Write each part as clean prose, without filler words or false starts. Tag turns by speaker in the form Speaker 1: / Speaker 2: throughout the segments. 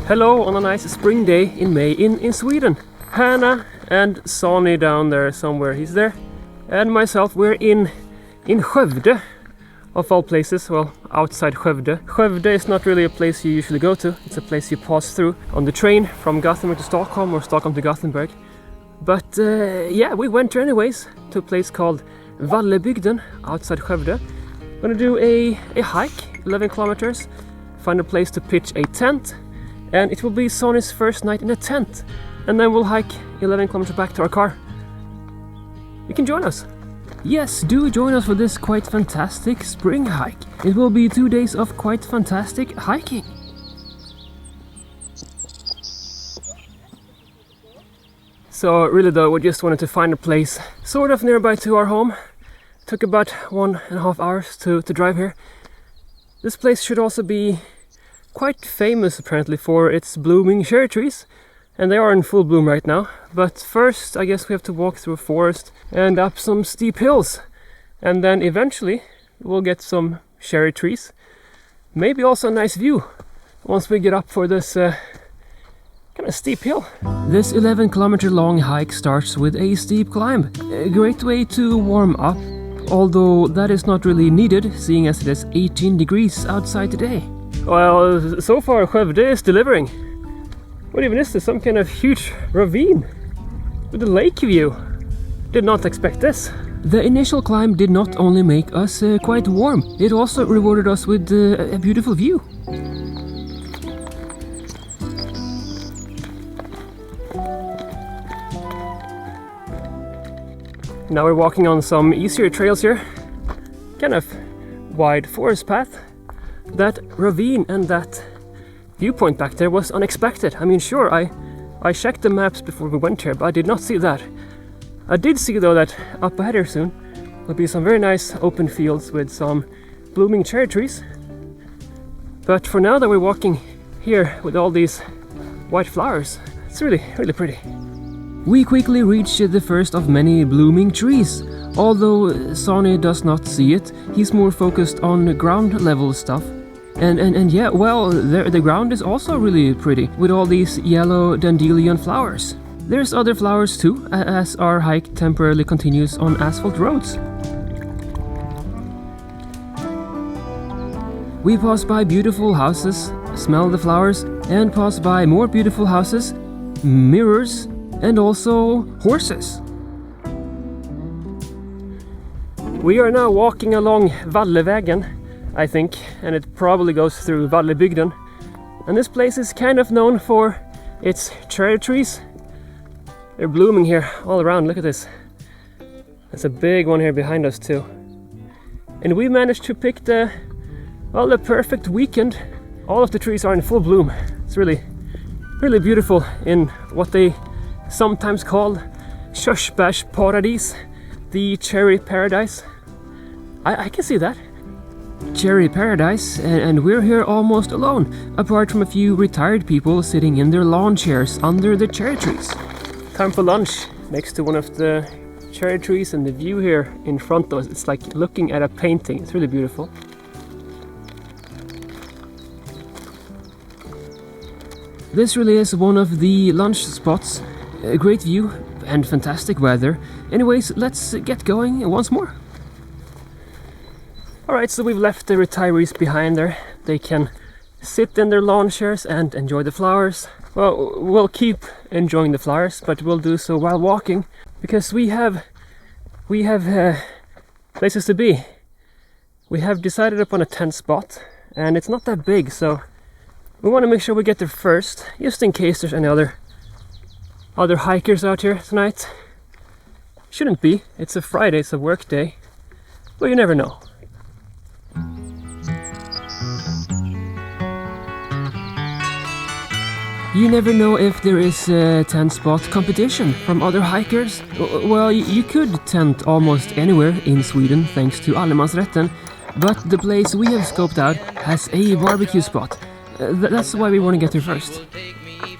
Speaker 1: Hello on a nice spring day in May in Sweden. Hannah and Sonny down there somewhere, he's there. And myself, we're in Skövde, of all places, well, outside Skövde. Skövde is not really a place you usually go to, it's a place you pass through on the train from Gothenburg to Stockholm or Stockholm to Gothenburg. But yeah, we went there anyways to a place called Vallebygden outside Skövde. Gonna do a hike, 11 kilometers, find a place to pitch a tent. And it will be Sonny's first night in a tent. And then we'll hike 11 kilometers back to our car. You can join us. Yes, do join us for this quite fantastic spring hike. It will be 2 days of quite fantastic hiking. So really though, we just wanted to find a place sort of nearby to our home. It took about 1.5 hours to drive here. This place should also be quite famous apparently for its blooming cherry trees, and they are in full bloom right now. But first I guess we have to walk through a forest and up some steep hills, and then eventually we'll get some cherry trees, maybe also a nice view once we get up for this kind of steep hill. This 11-kilometer long hike starts with a steep climb, a great way to warm up, although that is not really needed seeing as it is 18 degrees outside today. Well, so far Skövde is delivering. What even is this? Some kind of huge ravine with a lake view. Did not expect this. The initial climb did not only make us quite warm, it also rewarded us with a beautiful view. Now we're walking on some easier trails here. Kind of wide forest path. That ravine and that viewpoint back there was unexpected. I mean, sure, I checked the maps before we went here, but I did not see that. I did see though that up ahead here soon will be some very nice open fields with some blooming cherry trees. But for now that we're walking here with all these white flowers, it's really, really pretty. We quickly reach the first of many blooming trees. Although Sonny does not see it, he's more focused on ground level stuff. And yeah, well, the ground is also really pretty, with all these yellow dandelion flowers. There's other flowers too, as our hike temporarily continues on asphalt roads. We pass by beautiful houses, smell the flowers, and pass by more beautiful houses, mirrors, and also horses. We are now walking along Vallevägen, I think, and it probably goes through Vallebygden. And this place is kind of known for its cherry trees. They're blooming here all around, look at this. There's a big one here behind us too. And we managed to pick the perfect weekend. All of the trees are in full bloom. It's really, really beautiful in what they sometimes call Körsbärsparadis, the cherry paradise. I can see that. Cherry paradise, and we're here almost alone, apart from a few retired people sitting in their lawn chairs under the cherry trees. Time for lunch next to one of the cherry trees, and the view here in front of us, it's like looking at a painting. It's really beautiful. This really is one of the lunch spots. A great view and fantastic weather. Anyways, let's get going once more. Alright, so we've left the retirees behind there. They can sit in their lawn chairs and enjoy the flowers. Well, we'll keep enjoying the flowers, but we'll do so while walking, because we have places to be. We have decided upon a tent spot, and it's not that big, so we want to make sure we get there first, just in case there's any other hikers out here tonight. Shouldn't be. It's a Friday, it's a work day, but you never know. You never know if there is a tent spot competition from other hikers. Well, you could tent almost anywhere in Sweden thanks to allemansrätten, but the place we have scoped out has a barbecue spot. That's why we want to get here first.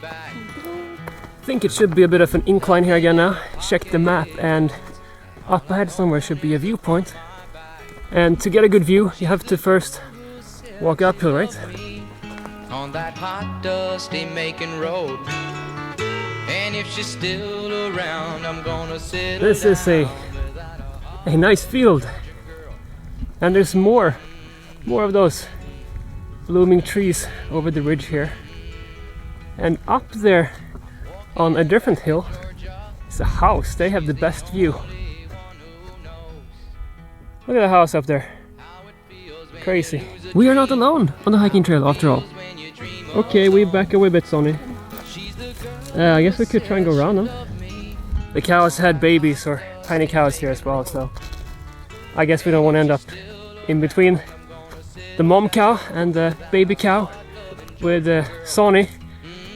Speaker 1: I think it should be a bit of an incline here again now. Check the map, and up ahead somewhere should be a viewpoint. And to get a good view, you have to first walk uphill, right?
Speaker 2: On that hot, dusty Macon road. And if she's still around, I'm gonna sit.
Speaker 1: This is a nice field. And there's more of those blooming trees over the ridge here. And up there on a different hill is a house. They have the best view. Look at the house up there. Crazy. We are not alone on the hiking trail after all. Okay, we back away a bit, Sonny. I guess we could try and go around them. The cows had babies, or tiny cows here as well, so I guess we don't want to end up in between the mom cow and the baby cow with Sonny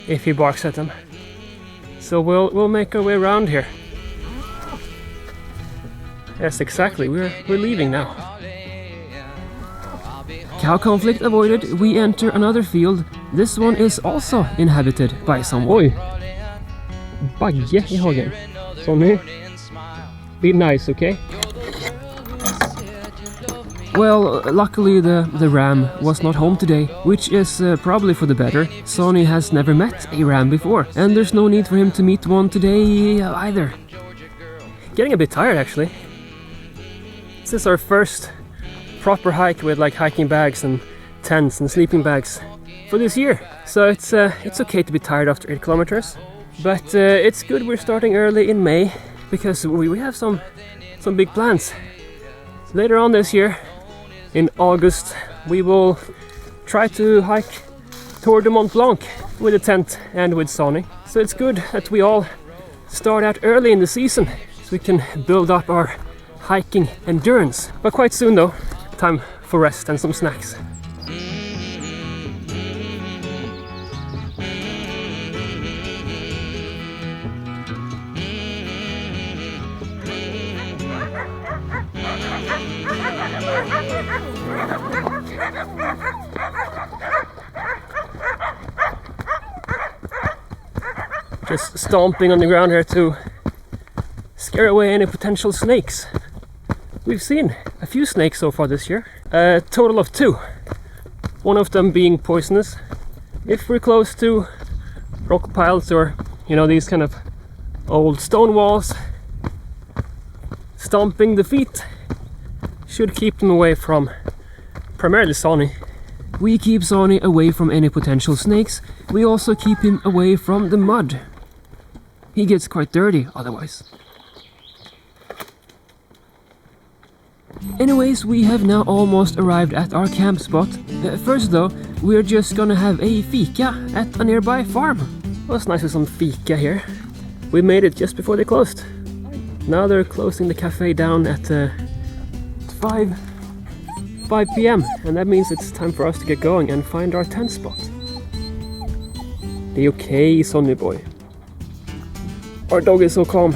Speaker 1: if he barks at them. So we'll make our way around here. Yes, exactly. We're leaving now. Cow conflict avoided. We enter another field. This one is also inhabited by someone. Oj! Bagge i hagen. Sonny, be nice, okay? Well, luckily the ram was not home today, which is probably for the better. Sonny has never met a ram before, and there's no need for him to meet one today either. Getting a bit tired, actually. This is our first proper hike with like hiking bags and tents and sleeping bags for this year. So it's okay to be tired after 8 kilometers. But it's good we're starting early in May, because we have some big plans. Later on this year, in August, we will try to hike toward the Mont Blanc with a tent and with Sonny. So it's good that we all start out early in the season, so we can build up our hiking endurance. But quite soon though, time for rest and some snacks. Just stomping on the ground here to scare away any potential snakes. We've seen a few snakes so far this year, a total of 2. One of them being poisonous. If we're close to rock piles or, you know, these kind of old stone walls, stomping the feet should keep them away from primarily Sonny. We keep Sonny away from any potential snakes. We also keep him away from the mud. He gets quite dirty otherwise. Anyways, we have now almost arrived at our camp spot. First though, we're just gonna have a fika at a nearby farm. Well, it's nice with some fika here. We made it just before they closed. Now they're closing the cafe down at 5 p.m. and that means it's time for us to get going and find our tent spot. Are you okay, Sonny boy? Our dog is so calm.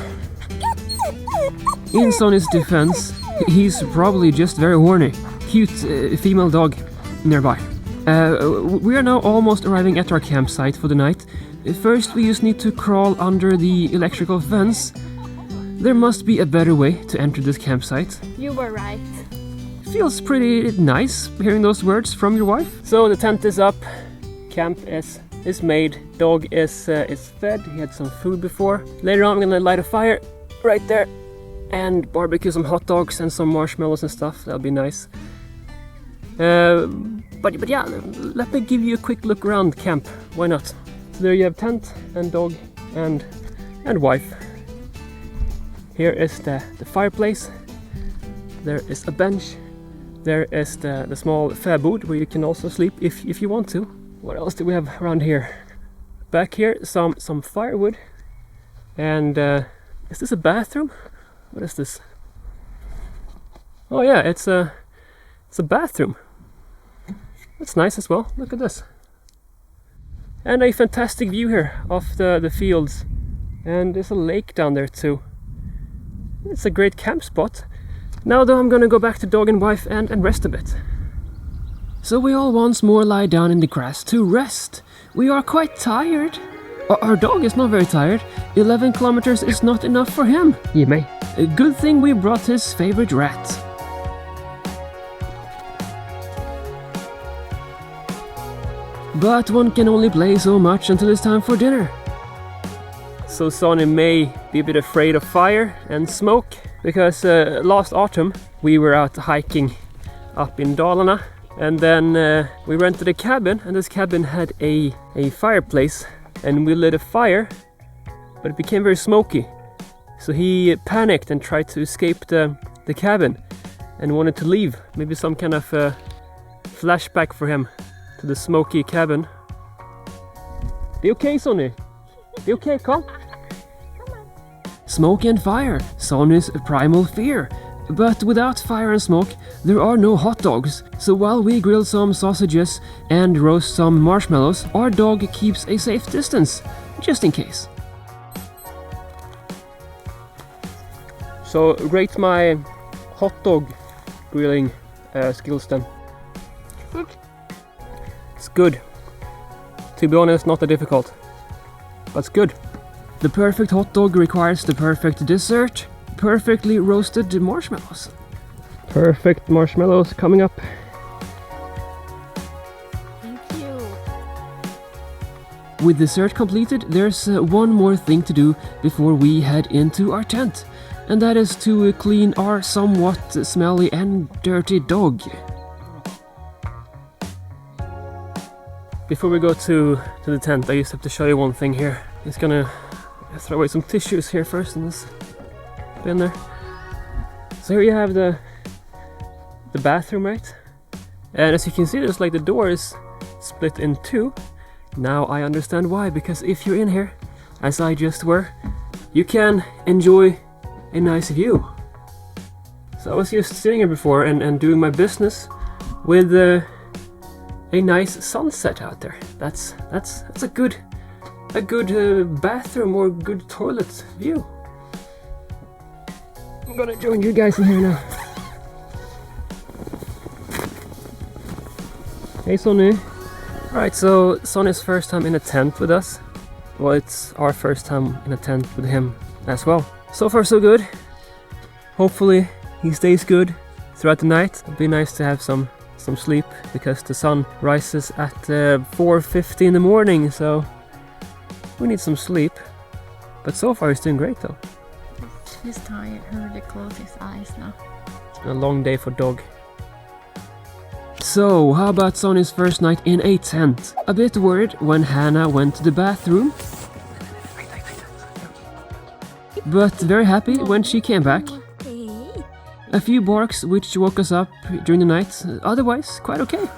Speaker 1: In Sonny's defense, he's probably just very horny. Cute female dog nearby. We are now almost arriving at our campsite for the night. First, we just need to crawl under the electrical fence. There must be a better way to enter this campsite.
Speaker 3: You were right.
Speaker 1: Feels pretty nice hearing those words from your wife. So the tent is up, camp is made, dog is fed, he had some food before. Later on I'm gonna light a fire right there and barbecue some hot dogs and some marshmallows and stuff. That'll be nice. But yeah, let me give you a quick look around camp. Why not? So there you have tent and dog and wife. Here is the fireplace. There is a bench. There is the small fäbod where you can also sleep if you want to. What else do we have around here? Back here, some firewood. And is this a bathroom? What is this? Oh yeah, it's a bathroom. That's nice as well. Look at this. And a fantastic view here of the fields. And there's a lake down there too. It's a great camp spot. Now though, I'm gonna go back to dog and wife and rest a bit. so we all once more lie down in the grass to rest. We are quite tired. Our dog is not very tired. 11 kilometers is not enough for him. Jimmy. A good thing we brought his favorite rat. But one can only play so much until it's time for dinner. So Sonny may be a bit afraid of fire and smoke, because last autumn we were out hiking up in Dalarna, and then we rented a cabin, and this cabin had a fireplace, and we lit a fire, but it became very smoky. So he panicked and tried to escape the cabin and wanted to leave. Maybe some kind of flashback for him to the smoky cabin. Det är okay, Sonny. Det är okay, come. Smoke and fire, Sonny's primal fear. But without fire and smoke, there are no hot dogs. So while we grill some sausages and roast some marshmallows, our dog keeps a safe distance, just in case. So rate my hot dog grilling skills then. It's good. To be honest, not that difficult, but it's good. The perfect hot dog requires the perfect dessert. Perfectly roasted marshmallows. Perfect marshmallows coming up.
Speaker 3: Thank you.
Speaker 1: With dessert completed, there's one more thing to do before we head into our tent, and that is to clean our somewhat smelly and dirty dog. Before we go to the tent, I just have to show you one thing here. It's gonna throw away some tissues here first in this bin there. So here you have the bathroom, right? And as you can see, there's like the door is split in two. Now I understand why, because if you're in here, as I just were, you can enjoy a nice view. So I was just sitting here before and doing my business with a nice sunset out there. That's a good bathroom or good toilet view. I'm gonna join you guys in here now. Hey Sonny. Right, so Sonny's first time in a tent with us. Well, it's our first time in a tent with him as well. So far so good. Hopefully he stays good throughout the night. It'd be nice to have some sleep, because the sun rises at 4:50 in the morning, so we need some sleep. But so far he's doing great though.
Speaker 3: He's tired. He really close his eyes now.
Speaker 1: It's been a long day for dog. So, how about Sonny's first night in a tent? A bit worried when Hannah went to the bathroom, but very happy when she came back. A few barks which woke us up during the night, otherwise quite okay.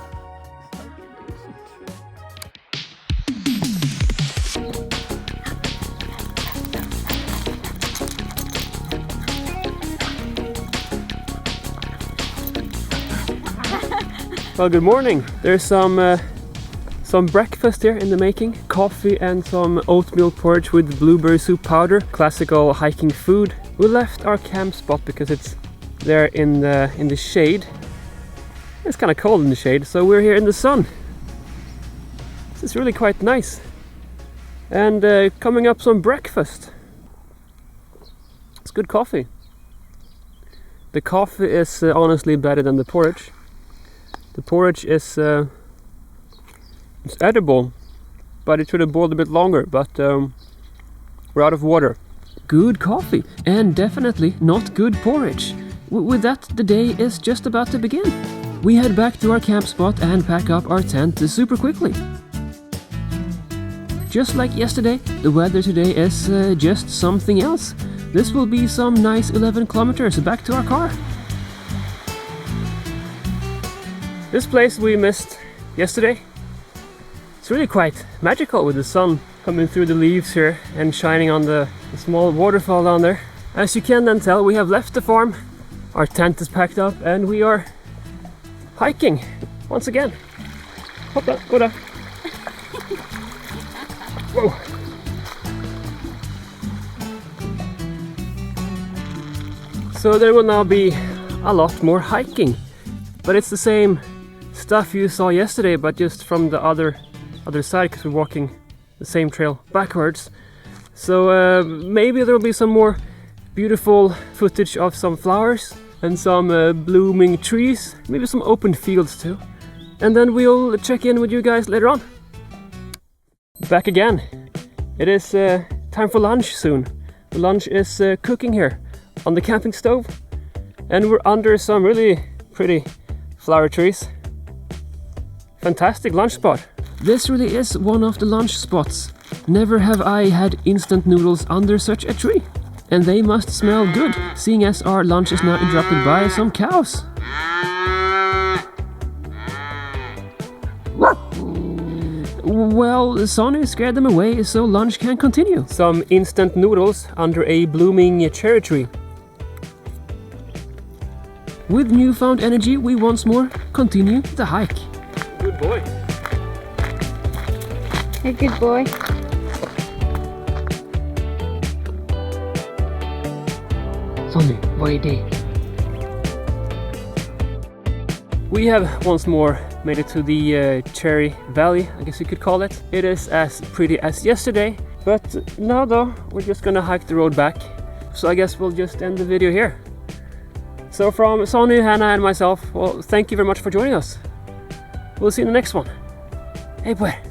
Speaker 1: Well, good morning. There's some breakfast here in the making. Coffee and some oatmeal porridge with blueberry soup powder. Classical hiking food. We left our camp spot because it's there in the shade. It's kind of cold in the shade, so we're here in the sun. This is really quite nice. And coming up some breakfast. It's good coffee. The coffee is honestly better than the porridge. The porridge is it's edible, but it should have boiled a bit longer, but we're out of water. Good coffee, and definitely not good porridge. With that, the day is just about to begin. We head back to our camp spot and pack up our tent super quickly. Just like yesterday, the weather today is just something else. This will be some nice 11 kilometers back to our car. This place we missed yesterday. It's really quite magical with the sun coming through the leaves here and shining on the small waterfall down there. As you can then tell, we have left the farm. Our tent is packed up and we are hiking once again. Hoppa, go down. Whoa. So there will now be a lot more hiking, but it's the same stuff you saw yesterday, but just from the other side, because we're walking the same trail backwards. So maybe there will be some more beautiful footage of some flowers and some blooming trees, maybe some open fields too. And then we'll check in with you guys later on. Back again. It is time for lunch soon. The lunch is cooking here on the camping stove, and we're under some really pretty flower trees. Fantastic lunch spot. This really is one of the lunch spots. Never have I had instant noodles under such a tree. And they must smell good, seeing as our lunch is now interrupted by some cows. Well, Sonny scared them away, so lunch can continue. Some instant noodles under a blooming cherry tree. With newfound energy, we once more continue the hike. Good boy.
Speaker 3: A good boy.
Speaker 1: Sonny, vad är det? We have once more made it to the Cherry Valley, I guess you could call it. It is as pretty as yesterday, but now though, we're just gonna hike the road back. So I guess we'll just end the video here. So from Sonny, Hannah and myself, well, thank you very much for joining us. We'll see you in the next one. Hey, pues.